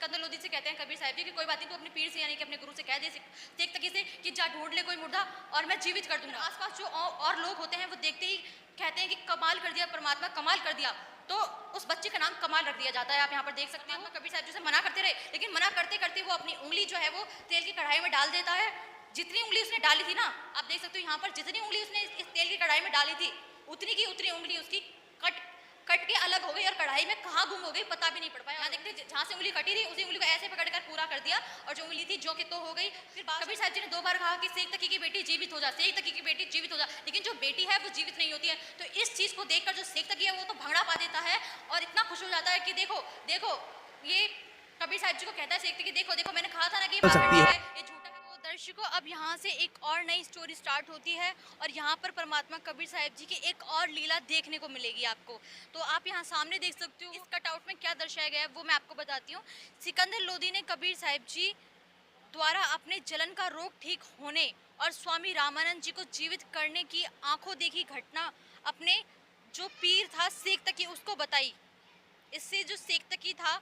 सिकंदर लोधी से कहते हैं कबीर साहब जी कि कोई बात नहीं, तू अपने पीर से यानी कि अपने गुरु से कह दे देख तकी से कि जा ढूंढ ले कोई मुर्दा और मैं जीवित कर दूंगा। आसपास जो और लोग होते हैं वो देखते ही कहते हैं कि कमाल कर दिया परमात्मा, कमाल कर दिया। तो उस बच्चे का नाम कमाल रख दिया जाता है। आप यहाँ पर देख सकते हैं कबीर साहब जी से मना करते रहे, लेकिन मना करते करते वो अपनी उंगली जो है वो तेल की कढ़ाई में डाल देता है। जितनी उंगली उसने डाली थी ना, आप देख सकते हो यहाँ पर जितनी उंगली उसने इस तेल की कढ़ाई में डाली थी उतनी की उतनी उंगली उसकी कट कट के अलग हो गई और कढ़ाई में कहाँ गुम हो गई पता भी नहीं पड़ पाया। यहाँ देखते जहाँ से उंगली कटी थी उसी उंगली को ऐसे पकड़कर पूरा कर दिया और जो उंगली थी जो कि तो हो गई। फिर कबीर साहब जी ने 2 बार कहा कि शेख तकी की बेटी जीवित हो जा, शेख तकी की बेटी जीवित हो जा, लेकिन जो बेटी है वो जीवित नहीं होती है। तो इस चीज को देखकर जो शेख तकी है वो तो भंगड़ा पा देता है और इतना खुश हो जाता है कि देखो देखो, ये कबीर साहब जी को कहता है शेख तकी, देखो देखो मैंने कहा था ना कि ये बात है, ये झूठा है। तो दर्शकों अब यहाँ से एक और नई स्टोरी स्टार्ट होती है और यहाँ पर परमात्मा कबीर साहब जी की एक और लीला देखने को मिलेगी आपको। तो आप यहाँ सामने देख सकते हो इस कटआउट में क्या दर्शाया गया है वो मैं आपको बताती हूँ। सिकंदर लोधी ने कबीर साहब जी द्वारा अपने जलन का रोग ठीक होने और स्वामी रामानंद जी को जीवित करने की आंखों देखी घटना अपने जो पीर था शेख तकी उसको बताई। इससे जो शेख तकी था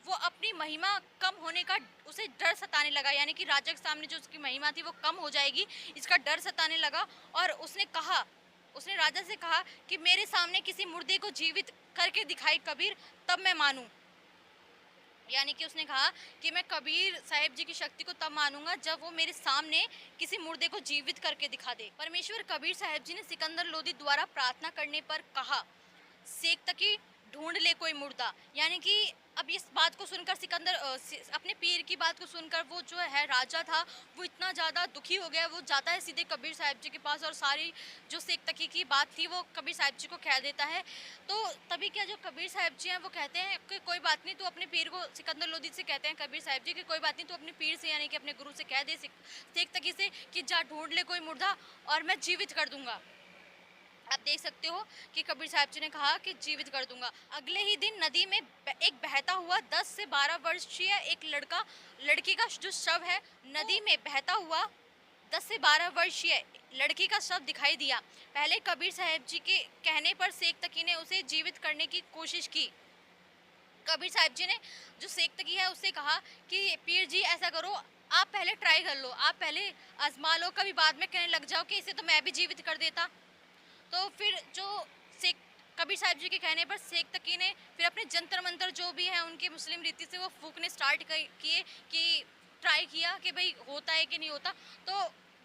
वो अपनी महिमा कम होने का उसे डर सताने लगा, यानी कि राजा के सामने जो उसकी महिमा थी वो कम हो जाएगी इसका डर सताने लगा। और उसने राजा से कहा कि मेरे सामने किसी मुर्दे को जीवित करके दिखाई कबीर, तब मैं मानूं। यानी कि उसने कहा कि मैं कबीर साहिब जी की शक्ति को तब मानूंगा जब वो मेरे सामने किसी मुर्दे को जीवित करके दिखा दे। परमेश्वर कबीर साहिब जी ने सिकंदर लोधी द्वारा प्रार्थना करने पर कहा शेख तकी ढूंढ ले कोई मुर्दा। यानी कि अब इस बात को सुनकर सिकंदर अपने पीर की बात को सुनकर वो जो है राजा था वो इतना ज़्यादा दुखी हो गया। वो जाता है सीधे कबीर साहब जी के पास और सारी जो शेख तकी की बात थी वो कबीर साहब जी को कह देता है। तो तभी क्या जो कबीर साहब जी हैं वो कहते हैं कि कोई बात नहीं, तू अपने पीर को, सिकंदर लोधी से कहते हैं कबीर साहब जी कि कोई बात नहीं, तू अपने पीर से यानी कि अपने गुरु से कह दे शेख तकी से कि जा ढूंढ ले कोई मुर्दा और मैं जीवित कर दूंगा। आप देख सकते हो कि कबीर साहब जी ने कहा कि जीवित कर दूंगा। अगले ही दिन नदी में एक बहता हुआ 10 से 12 वर्षीय एक लड़की का जो शव है नदी में बहता हुआ 10 से 12 वर्षीय लड़की का शव दिखाई दिया। पहले कबीर साहब जी के कहने पर शेख तकी ने उसे जीवित करने की कोशिश की। कबीर साहब जी ने जो शेख तकी है उससे कहा कि पीर जी ऐसा करो, आप पहले ट्राई कर लो, आप पहले आजमा लो, कभी बाद में कहने लग जाओ कि इसे तो मैं भी जीवित कर देता। तो फिर जो शेख कबीर साहब जी के कहने पर शेख तकी ने फिर अपने जंतर मंतर जो भी है उनके मुस्लिम रीति से वो फूकने स्टार्ट किए कि ट्राई किया कि भाई होता है कि नहीं होता। तो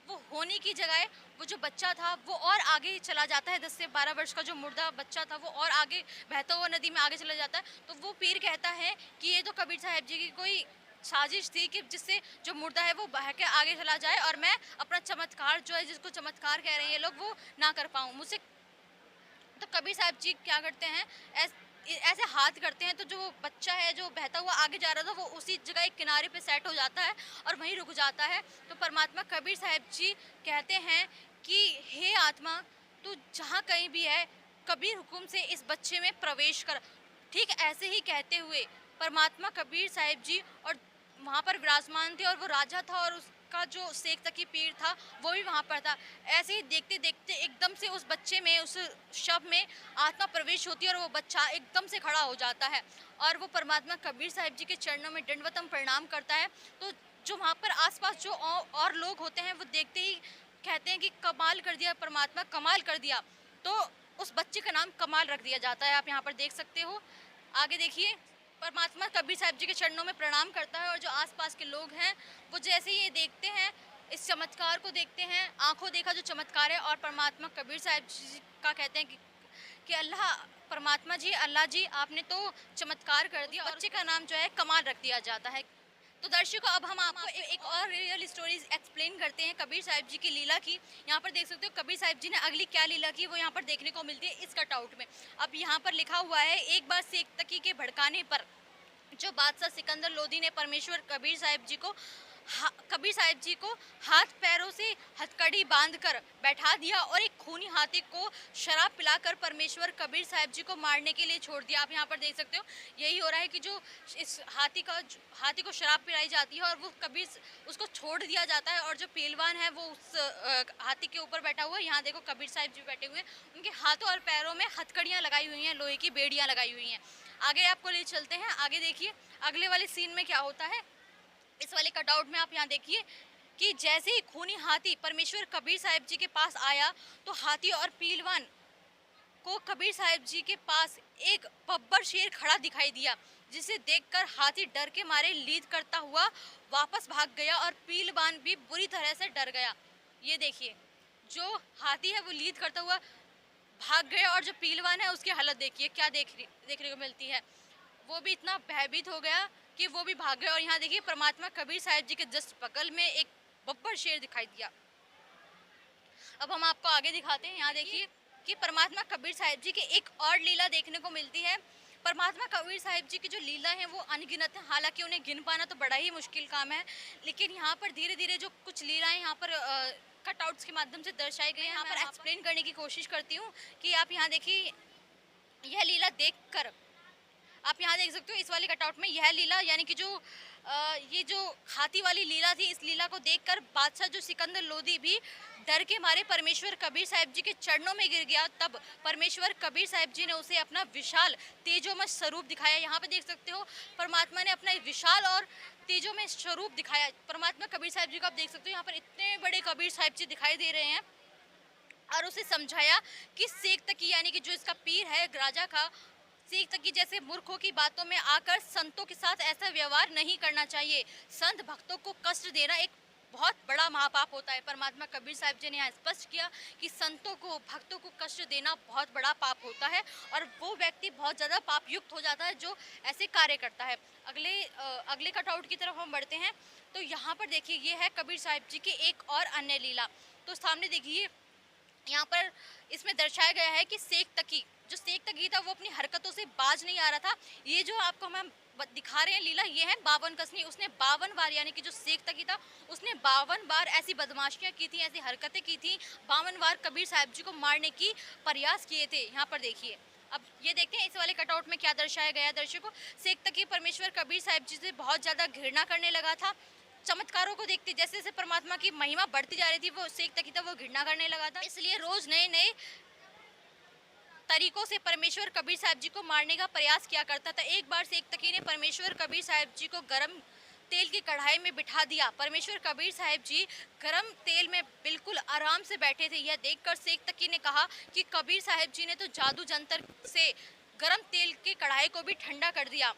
वो होने की जगह वो जो बच्चा था वो और आगे चला जाता है। 10 से 12 वर्ष का जो मुर्दा बच्चा था वो और आगे बहता हुआ नदी में आगे चला जाता है। तो वो पीर कहता है कि ये तो कबीर साहब जी की कोई साजिश थी कि जिससे जो मुर्दा है वो बह के आगे चला जाए और मैं अपना चमत्कार जो है, जिसको चमत्कार कह रहे हैं ये लोग, वो ना कर पाऊँ मुझसे। तो कबीर साहब जी क्या करते हैं, ऐसे हाथ करते हैं तो जो बच्चा है जो बहता हुआ आगे जा रहा था वो उसी जगह एक किनारे पे सेट हो जाता है और वहीं रुक जाता है। तो परमात्मा कबीर साहब जी कहते हैं कि हे आत्मा, तू जहाँ कहीं भी है कबीर हुक्म से इस बच्चे में प्रवेश कर। ठीक ऐसे ही कहते हुए परमात्मा कबीर साहब जी और वहाँ पर विराजमान थे और वो राजा था और उसका जो शेख तकी पीर था वो भी वहाँ पर था। ऐसे ही देखते देखते एकदम से उस बच्चे में, उस शव में आत्मा प्रवेश होती है और वो बच्चा एकदम से खड़ा हो जाता है और वो परमात्मा कबीर साहब जी के चरणों में दंडवतम प्रणाम करता है। तो जो वहाँ पर आसपास जो और लोग होते हैं वो देखते ही कहते हैं कि कमाल कर दिया परमात्मा, कमाल कर दिया। तो उस बच्चे का नाम कमाल रख दिया जाता है। आप यहाँ पर देख सकते हो, आगे देखिए। परमात्मा कबीर साहब जी के चरणों में प्रणाम करता है और जो आसपास के लोग हैं वो जैसे ही ये देखते हैं, इस चमत्कार को देखते हैं, आंखों देखा जो चमत्कार है, और परमात्मा कबीर साहब जी का कहते हैं कि अल्लाह, परमात्मा जी, अल्लाह जी आपने तो चमत्कार कर दिया और बच्चे का नाम जो है कमाल रख दिया जाता है। तो दर्शकों अब हम आपको एक और रियल स्टोरी एक्सप्लेन करते हैं कबीर साहब जी की लीला की। यहाँ पर देख सकते हो कबीर साहब जी ने अगली क्या लीला की वो यहाँ पर देखने को मिलती है इस कटआउट में। अब यहाँ पर लिखा हुआ है, एक बार शेख तकी के भड़काने पर जो बादशाह सिकंदर लोधी ने परमेश्वर कबीर साहब जी को हाथ पैरों से हथकड़ी बांधकर बैठा दिया और एक खूनी हाथी को शराब पिलाकर परमेश्वर कबीर साहब जी को मारने के लिए छोड़ दिया। आप यहाँ पर देख सकते हो यही हो रहा है कि जो इस हाथी को शराब पिलाई जाती है और वो कबीर उसको छोड़ दिया जाता है और जो पहलवान है वो उस हाथी के ऊपर बैठा हुआ है। यहाँ देखो कबीर साहब जी बैठे हुए हैं, उनके हाथों और पैरों में हथकड़ियाँ लगाई हुई हैं, लोहे की बेड़ियाँ लगाई हुई हैं। आगे आपको ले चलते हैं, आगे देखिए अगले वाले सीन में क्या होता है। इस वाले कटआउट में आप यहाँ देखिए कि जैसे ही खूनी हाथी परमेश्वर कबीर साहिब जी के पास आया तो हाथी और पीलवान को कबीर साहिब जी के पास एक बब्बर शेर खड़ा दिखाई दिया, जिसे देखकर हाथी डर के मारे लीद करता हुआ वापस भाग गया और पीलवान भी बुरी तरह से डर गया। ये देखिए जो हाथी है वो लीद करता हुआ भाग गया और जो पीलवान है उसकी हालत देखिए क्या देखने को मिलती है। वो भी इतना भयभीत हो गया कि वो भी भाग गया। और यहाँ देखिए परमात्मा कबीर साहिब जी के जस्ट बगल में एक बब्बर शेर दिखाई दिया। अब हम आपको आगे दिखाते हैं। यहाँ देखिए कि परमात्मा कबीर साहिब जी की एक और लीला देखने को मिलती है। परमात्मा कबीर साहिब जी की जो लीला है वो अनगिनत है, हालांकि उन्हें गिन पाना तो बड़ा ही मुश्किल काम है, लेकिन यहाँ पर धीरे धीरे जो कुछ लीलाएं यहाँ पर कटआउट्स के माध्यम से दर्शाई गई हैं, यहाँ पर एक्सप्लेन करने की कोशिश करती हूँ कि आप यहाँ देखिए यह लीला देखकर आप यहाँ देख सकते हो इस वाले कटआउट में यह लीला यानी कि जो ये जो हाथी वाली लीला थी, इस लीला को देखकर बादशाह जो सिकंदर लोधी भी डर के मारे परमेश्वर कबीर साहिब जी के चरणों में गिर गया। तब परमेश्वर कबीर साहिब जी ने उसे अपना विशाल तेजोमय स्वरूप दिखाया। यहाँ पे देख सकते हो परमात्मा ने अपना विशाल और तेजोमय स्वरूप दिखाया। परमात्मा कबीर साहिब जी को आप देख सकते हो यहाँ पर इतने बड़े कबीर साहिब जी दिखाई दे रहे हैं और उसे समझाया कि सेक तकी यानी कि जो इसका पीर है राजा का, सीख तकी जैसे मूर्खों की बातों में आकर संतों के साथ ऐसा व्यवहार नहीं करना चाहिए। संत भक्तों को कष्ट देना एक बहुत बड़ा महापाप होता है। परमात्मा कबीर साहिब जी ने यहाँ स्पष्ट किया कि संतों को भक्तों को कष्ट देना बहुत बड़ा पाप होता है और वो व्यक्ति बहुत ज़्यादा पाप युक्त हो जाता है जो ऐसे कार्य करता है। अगले कटआउट की तरफ हम बढ़ते हैं तो यहाँ पर देखिए ये है कबीर साहिब जी की एक और अन्य लीला। तो सामने देखिए यहाँ पर इसमें दर्शाया गया है कि सेक तकी जो सेक तकी था वो अपनी हरकतों से बाज नहीं आ रहा था। ये जो आपको हम दिखा रहे हैं लीला ये है 52 कसनी। उसने 52 बार यानी कि जो सेक तकी था उसने 52 बार ऐसी बदमाशियां की थी, ऐसी हरकतें की थी, 52 बार कबीर साहिब जी को मारने की प्रयास किए थे। यहाँ पर देखिए अब ये देखते हैं इस वाले कटआउट में क्या दर्शाया गया है दर्शकों। सेक तकी परमेश्वर कबीर साहिब जी से बहुत ज़्यादा घृणा करने लगा था। चमत्कारों को देखते जैसे जैसे परमात्मा की महिमा बढ़ती जा रही थी वो सेक तकी था वो घृणा करने लगा था। इसलिए रोज नए नए तरीकों से परमेश्वर कबीर साहिब जी को मारने का प्रयास किया करता था। एक बार सेक तकी ने परमेश्वर कबीर साहिब जी को गर्म तेल की कढ़ाई में बिठा दिया। परमेश्वर कबीर साहिब जी गर्म तेल में बिल्कुल आराम से बैठे थे। यह देखकर सेक तकी ने कहा कि कबीर साहिब जी ने तो जादू जंतर से गर्म तेल की कढ़ाई को भी ठंडा कर दिया।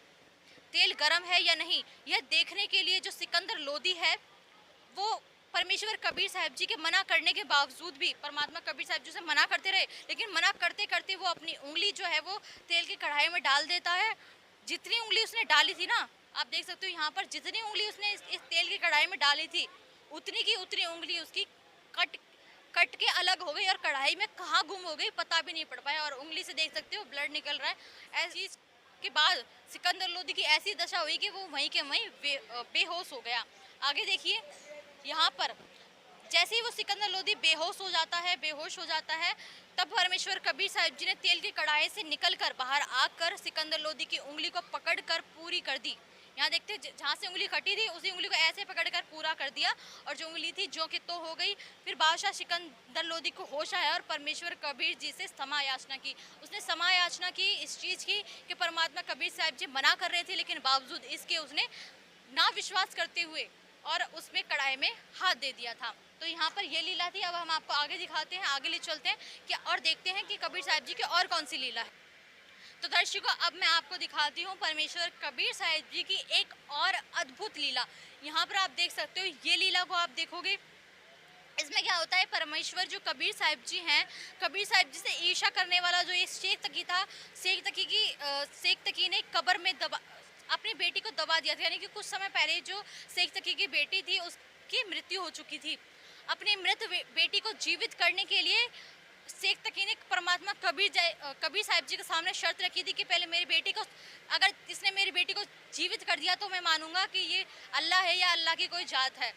तेल गर्म है या नहीं यह देखने के लिए जो सिकंदर लोधी है वो परमेश्वर कबीर साहिब जी के मना करने के बावजूद भी परमात्मा कबीर साहिब जी से मना करते रहे, लेकिन मना करते करते वो अपनी उंगली जो है वो तेल की कढ़ाई में डाल देता है। जितनी उंगली उसने डाली थी ना, आप देख सकते हो यहाँ पर जितनी उंगली उसने इस तेल की कढ़ाई में डाली थी उतनी की उतनी उंगली उसकी कट के अलग हो गई और कढ़ाई में कहाँ गुम हो गई पता भी नहीं पड़ पाया। और उंगली से देख सकते हो ब्लड निकल रहा है। ऐसी चीज के बाद सिकंदर लोधी की ऐसी दशा हुई कि वो वहीं के वहीं बेहोश हो गया। आगे देखिए यहाँ पर जैसे ही वो सिकंदर लोधी बेहोश हो जाता है तब परमेश्वर कबीर साहिब जी ने तेल की कढ़ाई से निकलकर बाहर आकर सिकंदर लोधी की उंगली को पकड़कर पूरी कर दी। यहाँ देखते जहाँ से उंगली कटी थी उसी उंगली को ऐसे पकड़कर पूरा कर दिया और जो उंगली थी जो कि तो हो गई। फिर बादशाह सिकंदर लोधी को होश आया और परमेश्वर कबीर जी से क्षमा याचना की। उसने क्षमा याचना की इस चीज़ की कि परमात्मा कबीर साहिब जी मना कर रहे थे, लेकिन बावजूद इसके उसने ना विश्वास करते हुए और उसमें कढ़ाई में हाथ दे दिया था। तो यहाँ पर ये लीला थी। अब हम आपको आगे दिखाते हैं, आगे ले चलते हैं कि और देखते हैं कि कबीर साहिब जी की और कौन सी लीला है। तो दर्शकों अब मैं आपको दिखाती हूँ परमेश्वर कबीर साहिब जी की एक और अद्भुत लीला। यहाँ पर आप देख सकते हो ये लीला को आप देखोगे इसमें क्या होता है। परमेश्वर जो कबीर साहिब जी हैं, कबीर साहिब जी से ईर्ष्या करने वाला जो ये शेख तकी था, शेख तकी ने कब्र में अपनी बेटी को दबा दिया था। यानी कि कुछ समय पहले जो शेख तकी की बेटी थी उसकी मृत्यु हो चुकी थी। अपनी मृत बेटी को जीवित करने के लिए शेख तकी ने परमात्मा कबीर साहिब जी के सामने शर्त रखी थी कि पहले मेरी बेटी को, अगर इसने मेरी बेटी को जीवित कर दिया तो मैं मानूंगा कि ये अल्लाह है या अल्लाह की कोई जात है,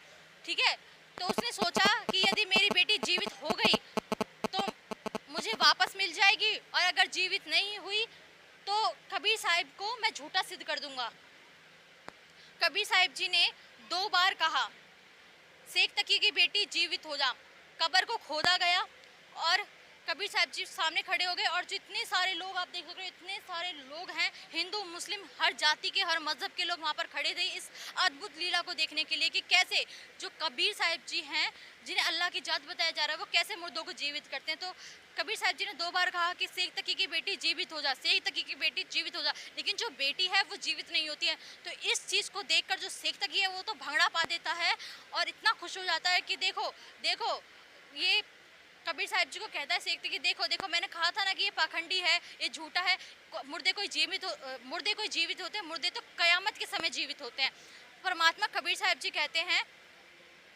ठीक है। तो उसने सोचा कि यदि मेरी बेटी जीवित हो गई तो मुझे वापस मिल जाएगी और अगर जीवित नहीं हुई तो कबीर साहिब को मैं झूठा सिद्ध कर दूंगा। कबीर साहिब जी ने 2 बार कहा शेख तकी की बेटी जीवित हो जा। कब्र को खोदा गया और कबीर साहब जी सामने खड़े हो गए और जितने सारे लोग आप देख सकते हो, इतने सारे लोग हैं, हिंदू मुस्लिम हर जाति के हर मजहब के लोग वहाँ पर खड़े थे इस अद्भुत लीला को देखने के लिए कि कैसे जो कबीर साहब जी हैं जिन्हें अल्लाह की जात बताया जा रहा है वो कैसे मुर्दों को जीवित करते हैं। तो कबीर साहब जी ने 2 बार कहा कि शेख तकी की बेटी जीवित हो जा, शेख तकी की बेटी जीवित हो जा, लेकिन जो बेटी है वो जीवित नहीं होती है। तो इस चीज़ को देखकर जो शेख तकी है वो तो भंगड़ा पा देता है और इतना खुश हो जाता है कि देखो देखो, ये कबीर साहब जी को कहता है शेख तकी, देखो देखो मैंने कहा था ना कि ये पाखंडी है, ये झूठा है, मुर्दे कोई जीवित होते हैं, मुर्दे तो कयामत के समय जीवित होते हैं। परमात्मा कबीर साहब जी कहते हैं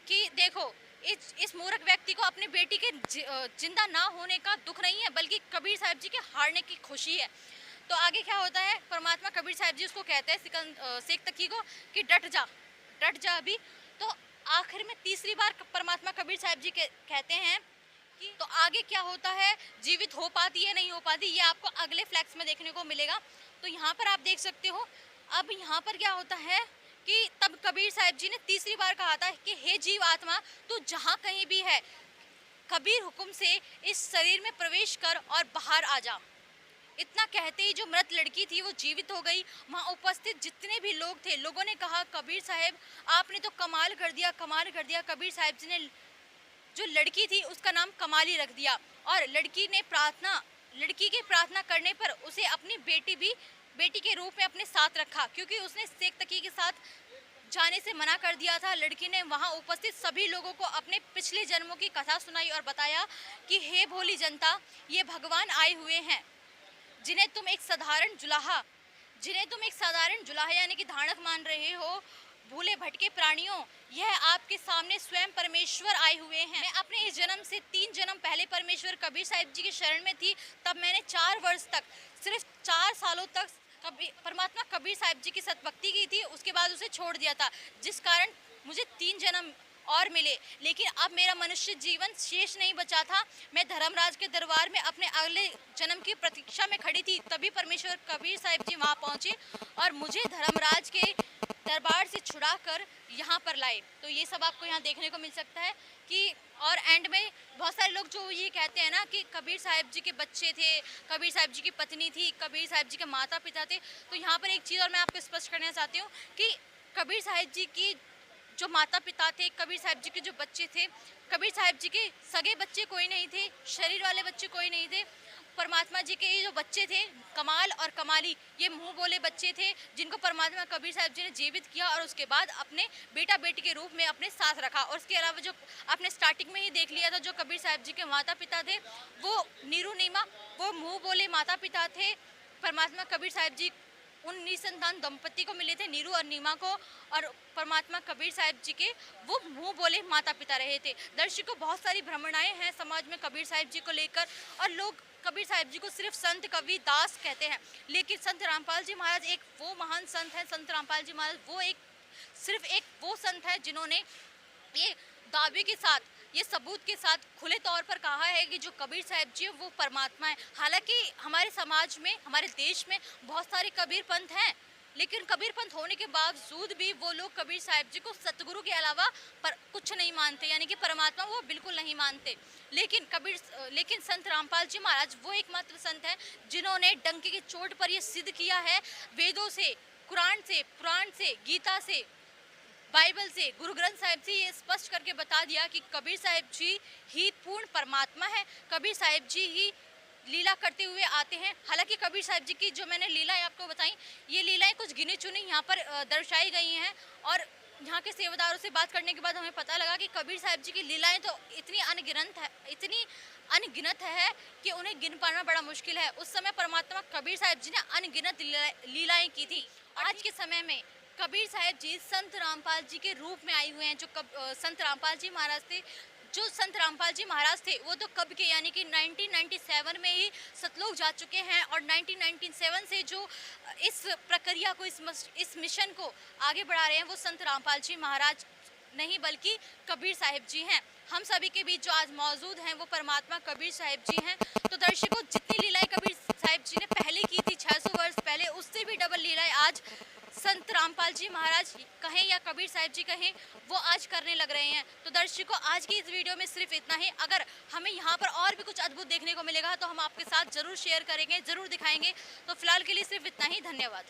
कि देखो इस मूर्ख व्यक्ति को अपनी बेटी के जिंदा ना होने का दुख नहीं है, बल्कि कबीर साहब जी के हारने की खुशी है। तो आगे क्या होता है, परमात्मा कबीर साहब जी उसको कहते हैं शेख तकी को कि डट जा अभी। तो आखिर में तीसरी बार परमात्मा कबीर साहब जी कहते हैं कि तो आगे क्या होता है, जीवित हो पाती है नहीं हो पाती, ये आपको अगले फ्लैक्स में देखने को मिलेगा। तो यहाँ पर आप देख सकते हो। अब यहाँ पर क्या होता है कि तब कबीर साहब जी ने तीसरी बार कहा था कि हे जीव आत्मा, तू जहाँ कहीं भी है, कबीर हुक्म से इस शरीर में प्रवेश कर और बाहर आ जा। इतना कहते ही जो मृत लड़की थी वो जीवित हो गई। वहाँ उपस्थित जितने भी लोग थे, लोगों ने कहा कबीर साहब आपने तो कमाल कर दिया, कमाल कर दिया। कबीर साहब जी ने जो लड़की थी उसका नाम कमाली रख दिया और लड़की के प्रार्थना करने पर उसे अपनी बेटी के रूप में अपने साथ रखा, क्योंकि उसने शेख तकी के साथ जाने से मना कर दिया था। लड़की ने वहां उपस्थित सभी लोगों को अपने पिछले जन्मों की कथा सुनाई और बताया कि हे भोली जनता, ये भगवान आए हुए हैं जिन्हें तुम एक साधारण जुलाहा यानी कि धाड़क मान रहे हो। भूले भटके प्राणियों, यह आपके सामने स्वयं परमेश्वर आए हुए हैं। मैं अपने इस जन्म से 3 जन्म पहले परमेश्वर कबीर साहब जी की शरण में थी। तब मैंने 4 वर्ष तक, सिर्फ 4 सालों तक परमात्मा कबीर साहब जी की सतभक्ति की थी। उसके बाद उसे छोड़ दिया था, जिस कारण मुझे 3 जन्म और मिले। लेकिन अब मेरा मनुष्य जीवन शेष नहीं बचा था। मैं धर्मराज के दरबार में अपने अगले जन्म की प्रतीक्षा में खड़ी थी। तभी परमेश्वर कबीर साहब जी वहाँ पहुँचे और मुझे धर्मराज के दरबार से छुड़ाकर यहाँ पर लाए। तो ये सब आपको यहाँ देखने को मिल सकता है कि और एंड में बहुत सारे लोग जो ये कहते हैं ना कि कबीर साहब जी के बच्चे थे, कबीर साहब जी की पत्नी थी, कबीर साहब जी के माता पिता थे। तो यहाँ पर एक चीज़ और मैं आपको स्पष्ट करना चाहती हूँ कि कबीर साहब जी की जो माता पिता थे, कबीर साहब जी के जो बच्चे थे, कबीर साहब जी के सगे बच्चे कोई नहीं थे, शरीर वाले बच्चे कोई नहीं थे। परमात्मा जी के ये जो बच्चे थे, कमाल और कमाली, ये मुंह बोले बच्चे थे जिनको परमात्मा कबीर साहब जी ने जीवित किया और उसके बाद अपने बेटा बेटी के रूप में अपने साथ रखा। और उसके अलावा जो आपने स्टार्टिंग में ही देख लिया था, जो कबीर साहब जी के माता पिता थे वो नीरू नीमा, वो मुंह बोले माता पिता थे। परमात्मा कबीर साहब जी उन निसंतान दंपति को मिले थे, नीरू और नीमा को, और परमात्मा कबीर साहब जी के वो मुंह बोले माता पिता रहे थे। दर्शकों, बहुत सारी भ्रमणाएं हैं समाज में कबीर साहब जी को लेकर और लोग कबीर साहब जी को सिर्फ संत कवि दास कहते हैं, लेकिन संत रामपाल जी महाराज एक वो महान संत हैं। संत रामपाल जी महाराज सिर्फ एक वो संत है जिन्होंने ये दावे के साथ, ये सबूत के साथ खुले तौर पर कहा है कि जो कबीर साहब जी है वो परमात्मा है। हालांकि हमारे समाज में, हमारे देश में बहुत सारे कबीर पंथ हैं, लेकिन कबीर पंथ होने के बावजूद भी वो लोग कबीर साहब जी को सतगुरु के अलावा कुछ नहीं मानते, यानी कि परमात्मा वो बिल्कुल नहीं मानते। लेकिन संत रामपाल जी महाराज वो एकमात्र संत हैं जिन्होंने डंके की चोट पर ये सिद्ध किया है, वेदों से, कुरान से, पुराण से, गीता से, बाइबल से, गुरु ग्रंथ साहिब से ये स्पष्ट करके बता दिया कि कबीर साहब जी ही पूर्ण परमात्मा है, कबीर साहब जी ही लीला करते हुए आते हैं। हालांकि कबीर साहब जी की जो मैंने लीलाएं आपको बताई, ये लीलाएं कुछ गिनी चुनी यहाँ पर दर्शाई गई हैं और यहाँ के सेवादारों से बात करने के बाद हमें पता लगा कि कबीर साहब जी की लीलाएं तो इतनी अनगिनत है कि उन्हें गिन पाना बड़ा मुश्किल है। उस समय परमात्मा कबीर साहब जी ने अनगिनत लीलाएं की थी। आज के समय में कबीर साहब जी संत रामपाल जी के रूप में आए हुए हैं। जो संत रामपाल जी महाराज थे, जो संत रामपाल जी महाराज थे वो तो कब के, यानी कि 1997 में ही सतलोक जा चुके हैं और 1997 से जो इस प्रक्रिया को, इस मिशन को आगे बढ़ा रहे हैं वो संत रामपाल जी महाराज नहीं बल्कि कबीर साहब जी हैं। हम सभी के बीच जो आज मौजूद हैं वो परमात्मा कबीर साहब जी हैं। तो दर्शकों, जितनी लीलाएं कबीर साहब जी ने पहले की थी 600 वर्ष पहले, उससे भी डबल लीलाएं आज संत रामपाल जी महाराज कहें या कबीर साहिब जी कहें, वो आज करने लग रहे हैं। तो दर्शकों, आज की इस वीडियो में सिर्फ इतना ही। अगर हमें यहाँ पर और भी कुछ अद्भुत देखने को मिलेगा तो हम आपके साथ ज़रूर शेयर करेंगे, ज़रूर दिखाएंगे। तो फिलहाल के लिए सिर्फ इतना ही। धन्यवाद।